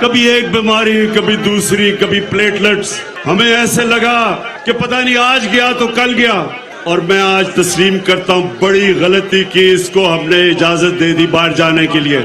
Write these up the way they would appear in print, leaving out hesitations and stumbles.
कभी एक बीमारी, कभी दूसरी, कभी प्लेटलेट्स। हमें ऐसे लगा कि पता नहीं आज गया तो कल गया, और मैं आज तस्लीम करता हूं बड़ी गलती की इसको हमने इजाजत दे दी बाहर जाने के लिए।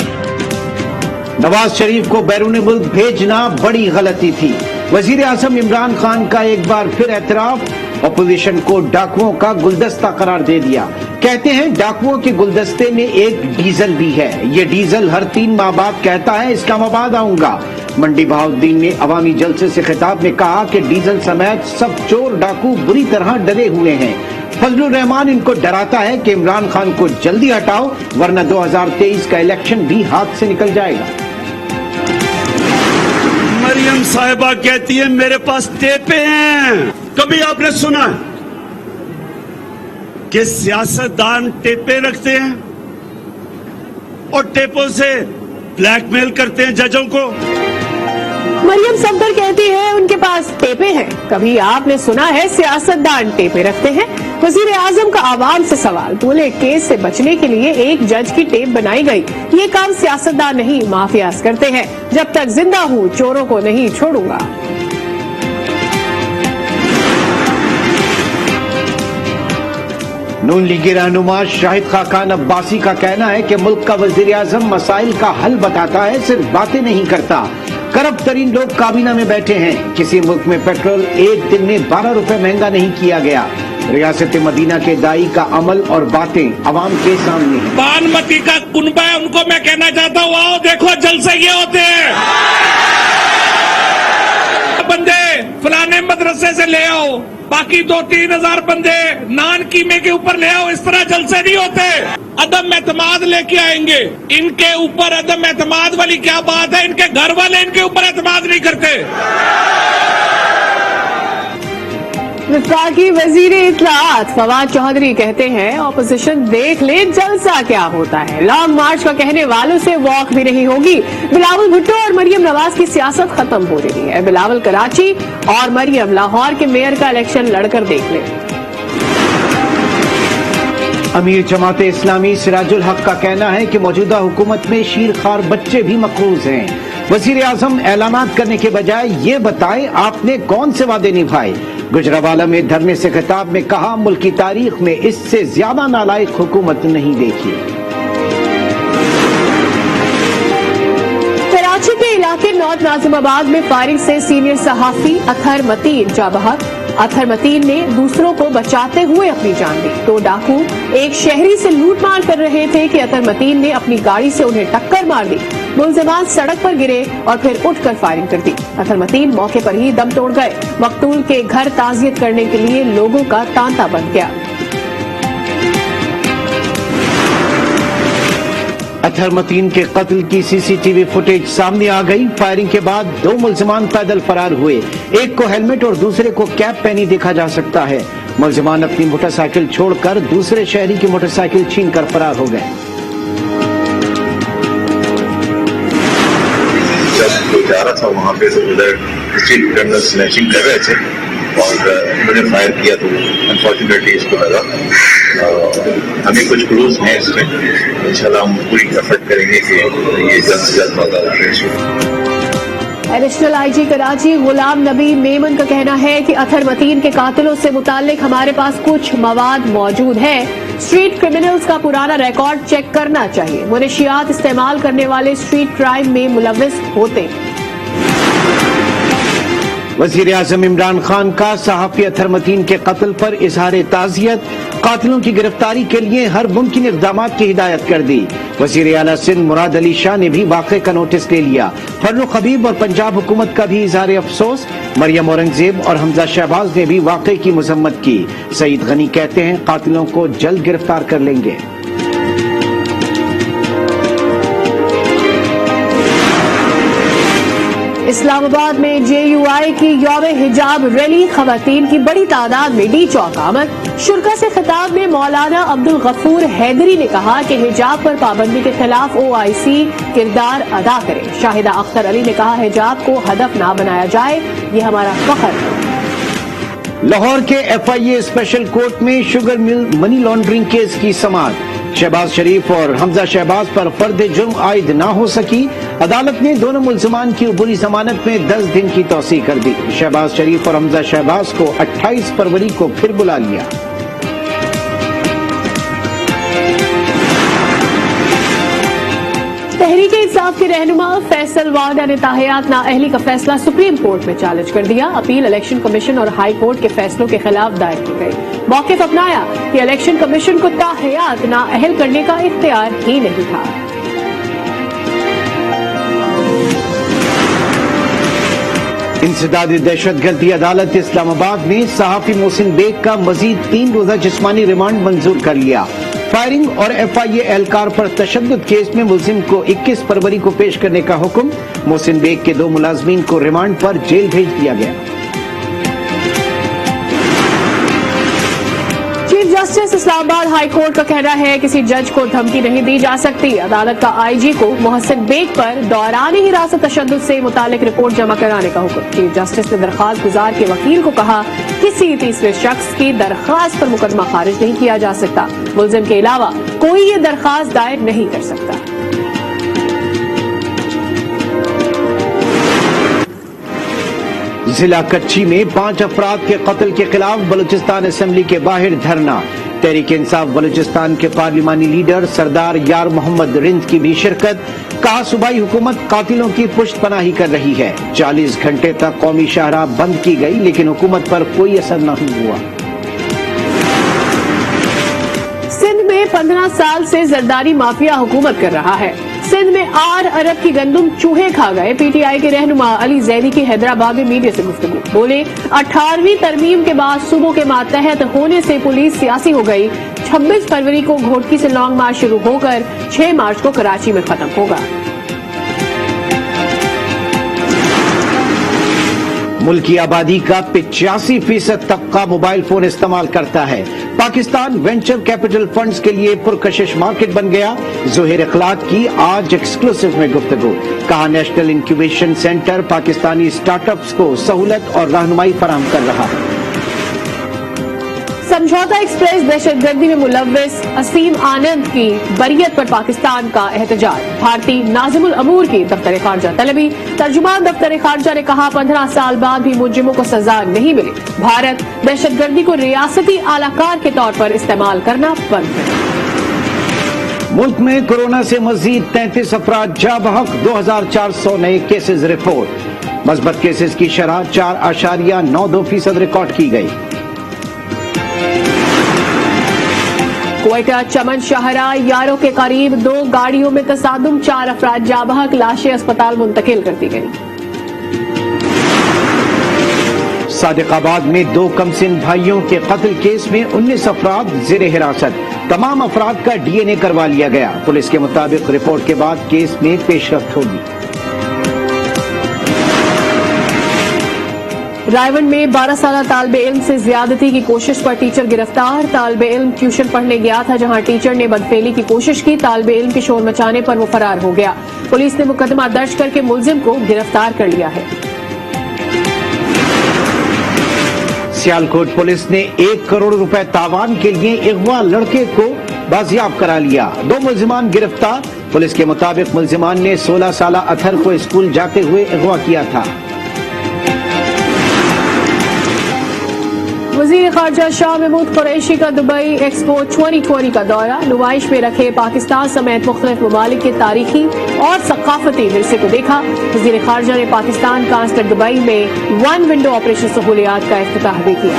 नवाज शरीफ को बैरून मुल्क भेजना बड़ी गलती थी। वजीर आजम इमरान खान का एक बार फिर एतराफ, अपोजिशन को डाकुओं का गुलदस्ता करार दे दिया। कहते हैं डाकुओं के गुलदस्ते में एक डीजल भी है। ये डीजल हर 3 माह बाद कहता है इस्लामाबाद आऊंगा। मंडी बहाउद्दीन ने अवामी जलसे से खिताब में कहा कि डीजल समेत सब चोर डाकू बुरी तरह डरे हुए हैं। फजलुर रहमान इनको डराता है कि इमरान खान को जल्दी हटाओ वरना 2023 का इलेक्शन भी हाथ से निकल जाएगा। मरियम साहिबा कहती है मेरे पास टेपे हैं। कभी आपने सुना कि सियासतदान टेपे रखते हैं और टेपों से ब्लैकमेल करते हैं जजों को? मरियम सफदर कहती है उनके पास टेपे हैं। कभी आपने सुना है सियासतदान टेपे रखते हैं? वजीर आजम का आवाम से सवाल, बोले केस से बचने के लिए एक जज की टेप बनाई गई। ये काम सियासतदान नहीं माफियाज करते हैं। जब तक जिंदा हूँ चोरों को नहीं छोड़ूंगा। नून लीगी रहनुमा शाहिद खाकान अब्बासी का कहना है कि मुल्क का वजीर आजम मसाइल का हल बताता है, सिर्फ बातें नहीं करता। करप्ट तरीन लोग काबीना में बैठे हैं। किसी मुल्क में पेट्रोल एक दिन में 12 रुपए महंगा नहीं किया गया। रियासत मदीना के दाई का अमल और बातें अवाम के सामने हैं। बानमती का कुनबा है, उनको मैं कहना चाहता हूँ आओ देखो जलसे ये होते हैं। बंदे फलाने मदरसे से ले आओ, बाकी 2-3 हजार बंदे नान कीमे के ऊपर ले आओ। इस तरह जलसे नहीं होते। अदम एतमाद लेके आएंगे। इनके ऊपर अदम एतमाद वाली क्या बात है? इनके घर वाले इनके ऊपर एतमाद नहीं करते। वफाकी वजीर इत्तलाआत फवाद चौधरी कहते हैं ऑपोजिशन देख ले जलसा क्या होता है। लॉन्ग मार्च का कहने वालों से वॉक भी नहीं होगी। बिलावल भुट्टो और मरियम नवाज की सियासत खत्म हो रही है। बिलावल कराची और मरियम लाहौर के मेयर का इलेक्शन लड़कर देख ले। अमीर जमाते इस्लामी सिराजुल हक का कहना है कि मौजूदा हुकूमत में शीरखार बच्चे भी मकरूज हैं। वजीर आजम ऐलानात करने के बजाय ये बताएं आपने कौन से वादे निभाए। गुजरावाला में धरने से खिताब में कहा मुल्क की तारीख में इससे ज्यादा नालायक हुकूमत नहीं देखी। कराची के इलाके नॉर्थ नाजिमाबाद में फायरिंग से सीनियर सहाफी अतहर मतीन जा बहक। अतहर मतीन ने दूसरों को बचाते हुए अपनी जान दी। 2 डाकू एक शहरी से लूटमार कर रहे थे कि अतहर मतीन ने अपनी गाड़ी से उन्हें टक्कर मार दी। मुलजिमान सड़क पर गिरे और फिर उठकर फायरिंग कर दी। अतहर मतीन मौके पर ही दम तोड़ गए। मकतूल के घर ताजियत करने के लिए लोगों का तांता बन गया। अतहर मतीन के कत्ल की सीसीटीवी फुटेज सामने आ गई। फायरिंग के बाद 2 मुलजिमान पैदल फरार हुए। एक को हेलमेट और दूसरे को कैप पहनी देखा जा सकता है। मुलजिमान अपनी मोटरसाइकिल छोड़कर दूसरे शहरी की मोटरसाइकिल छीनकर फरार हो गए। जब कोई जा रहा था वहाँ पे उधर स्ट्रीट क्रिमिनल स्नैचिंग कर रहे थे और उन्होंने फायर किया तो अनफॉर्चुनेटली इसको लगा। हमें कुछ क्लूज हैं इसमें, इंशाल्लाह हम पूरी एफर्ट करेंगे कि ये जल्द से जल्द होगा। एडिशनल आईजी कराची गुलाम नबी मेमन का कहना है कि अतहर मतीन के कातिलों से मुताल्लिक हमारे पास कुछ मवाद मौजूद है। स्ट्रीट क्रिमिनल्स का पुराना रिकॉर्ड चेक करना चाहिए। मुनशियात इस्तेमाल करने वाले स्ट्रीट क्राइम में मुलव्विस होते। वजीर आजम इमरान खान का सहाफी अतहर मतीन के कत्ल पर इजहार ताज़ियत। कातिलों की गिरफ्तारी के लिए हर मुमकिन इक़दाम की हिदायत कर दी। वजीर आला सिंध मुराद अली शाह ने भी वाक़े का नोटिस ले लिया। फर्रुख हबीब और पंजाब हुकूमत का भी इजहार अफसोस। मरियम औरंगजेब और हमजा शहबाज ने भी वाक़े की मजम्मत की। सईद गनी कहते हैं कातिलों को जल्द गिरफ्तार कर लेंगे। इस्लामाबाद में JUI की यौम हिजाब रैली खवातीन की बड़ी तादाद में डी चौक आमद। शुरका से खिताब में मौलाना अब्दुल गफूर हैदरी ने कहा कि हिजाब पर पाबंदी के खिलाफ OIC किरदार अदा करे। शाहिदा अख्तर अली ने कहा हिजाब को हदफ ना बनाया जाए, ये हमारा फख्र है। लाहौर के FIA स्पेशल कोर्ट में sugar mill money laundering case की समाअत। शहबाज शरीफ और हमजा शहबाज पर फर्द जुर्म आयद ना हो सकी। अदालत ने दोनों मुल्जिमान की अबूरी जमानत में 10 दिन की तौसीह कर दी। शहबाज शरीफ और हमजा शहबाज को 28 फरवरी को फिर बुला लिया। तहरीक इंसाफ के रहनुमा फैसल वाडा ने ताहयात नाअहली का फैसला सुप्रीम कोर्ट में चैलेंज कर दिया। अपील इलेक्शन कमीशन और हाई कोर्ट के फैसलों के खिलाफ दायर की गई। मौक़िफ़ अपनाया कि इलेक्शन कमीशन को ताहयात नाअहल करने का इख्तियार ही नहीं था। इंसदादी दहशतगर्दी अदालत इस्लामाबाद ने सहाफी मोहसिन बेग का मजीद 3 रोजा जिस्मानी रिमांड मंजूर कर लिया। फायरिंग और FIA एहलकार पर तशद्दुद केस में मुलजिम को 21 फरवरी को पेश करने का हुक्म। मोहसिन बेग के 2 मुलाजमीन को रिमांड पर जेल भेज दिया गया। Chief justice Islamabad high court का कहना है किसी जज को धमकी नहीं दी जा सकती। अदालत का IG को मोहसिन बेग पर दौरान हिरासत तशद्दुद से मुतालिक रिपोर्ट जमा कराने का हुक्म। चीफ जस्टिस ने दरख्वास्त गुजार के वकील को कहा किसी तीसरे शख्स की दरख्वास्त पर मुकदमा खारिज नहीं किया जा सकता। मुलजिम के अलावा कोई ये दरख्वास्त दायर नहीं कर सकता। जिला कच्ची में 5 अफराद के कत्ल के खिलाफ बलूचिस्तान असेंबली के बाहर धरना। तहरीक इंसाफ बलूचिस्तान के पार्लिमानी लीडर सरदार यार मोहम्मद रिंद की भी शिरकत। कहा सूबाई हुकूमत कातिलों की पुष्टपनाही कर रही है। 40 घंटे तक कौमी शाहराह बंद की गई लेकिन हुकूमत पर कोई असर नहीं हुआ। सिंध में 15 साल से जरदारी माफिया हुकूमत कर रहा है। सिंध में 8 अरब की गंदुम चूहे खा गए। PTI के रहनुमा अली जैदी की हैदराबाद में मीडिया से गुफ्तगू। बोले 18वीं तरमीम के बाद सूबों के मातहत होने से पुलिस सियासी हो गई। 26 फरवरी को घोटकी से लॉन्ग मार्च शुरू होकर 6 मार्च को कराची में खत्म होगा। मुल्क की आबादी का 85% तबका मोबाइल फोन इस्तेमाल करता है। पाकिस्तान वेंचर कैपिटल फंड्स के लिए पुरकशिश मार्केट बन गया। जोहेर इखलाक की आज एक्सक्लूसिव में गुफ्तगू। कहा national incubation centre Pakistani startups को सहूलत और रहनुमाई फराहम कर रहा है। समझौता एक्सप्रेस दहशतगर्दी में मुलव्विस असीम आनंद की बरियत पर पाकिस्तान का एहतजाज। भारतीय नाज़िमुल अमूर की दफ्तर खारजा तलबी। तर्जुमान दफ्तर खारजा ने कहा 15 साल बाद भी मुजरिमों को सजा नहीं मिली। भारत दहशतगर्दी को रियासती आलाकार के तौर पर इस्तेमाल करना बंद करे। मुल्क में कोरोना से मजीद 33 अफराद जा बहक। 2400 नए केसेस रिपोर्ट। मस्बत केसेस की शरह 4.92% रिकॉर्ड की गई। क्वेटा चमन शाहरा यारों के करीब 2 गाड़ियों में तसादुम। 4 अफराद जा बहक। लाशें अस्पताल मुंतकिल कर दी गई। सादिकाबाद में 2 कमसिन भाइयों के कत्ल केस में 19 अफराद जेर हिरासत। तमाम अफराद का DNA करवा लिया गया। पुलिस के मुताबिक रिपोर्ट के बाद केस में पेशरफ्त होगी। रायवन में 12 साला तालिबे इल्म से ज्यादती की कोशिश पर टीचर गिरफ्तार। तालिबे इल्म ट्यूशन पढ़ने गया था जहां टीचर ने बदफेली की कोशिश की। तालिबे इल्म के शोर मचाने पर वो फरार हो गया। पुलिस ने मुकदमा दर्ज करके मुलजिम को गिरफ्तार कर लिया है। सियालकोट पुलिस ने 1 करोड़ रुपए तावान के लिए अगवा लड़के को बाजियाब करा लिया। 2 मुलजिमान गिरफ्तार। पुलिस के मुताबिक मुलजिमान ने 16 साला अथर को स्कूल जाते हुए अगवा किया था। वजीर खारजा शाह महमूद कुरैशी का दुबई एक्सपो 2020 का दौरा। नुमाइश में रखे पाकिस्तान समेत मुख्तलिफ ममालिक के तारीखी और सकाफती विरसे को देखा। वजीर खारजा ने पाकिस्तान कांसुलेट दुबई में 1 विंडो ऑपरेशन सहूलियात का इफ्तिताह भी किया।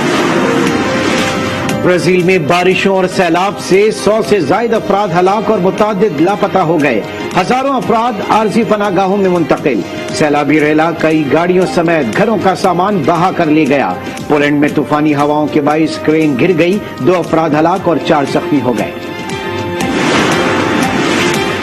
ब्राजील में बारिशों और सैलाब से 100 से ज्यादा अफराद हलाक और मुतादिद लापता हो गए। हजारों अफराद आरजी पनागाहों में मुंतकिल। सैलाबी रेला कई गाड़ियों समेत घरों का सामान बहा कर ले गया। पोलैंड में तूफानी हवाओं के बाइस क्रेन गिर गई। 2 अफराद हलाक और 4 जख्मी हो गए।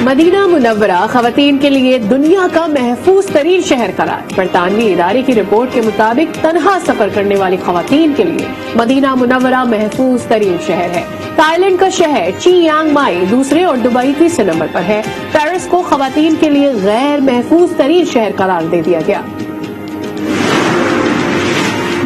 मदीना मुनव्वरा खवातीन के लिए दुनिया का महफूज तरीन शहर करार। बरतानवी इदारे की रिपोर्ट के मुताबिक तनहा सफर करने वाली खवातीन के लिए मदीना मुनव्वरा महफूज तरीन शहर है। थाईलैंड का शहर चियांग माई दूसरे और दुबई तीसरे नंबर पर है। पेरिस को खवातीन के लिए गैर महफूज तरीन शहर करार दे दिया गया।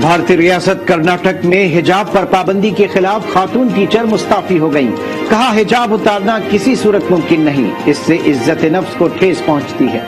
بھارتی ریاست کرناٹک میں حجاب پر پابندی کے خلاف خاتون ٹیچر مستعفی ہو گئیں. کہا حجاب اتارنا کسی صورت ممکن نہیں، اس سے عزت نفس کو ٹھیس پہنچتی ہے.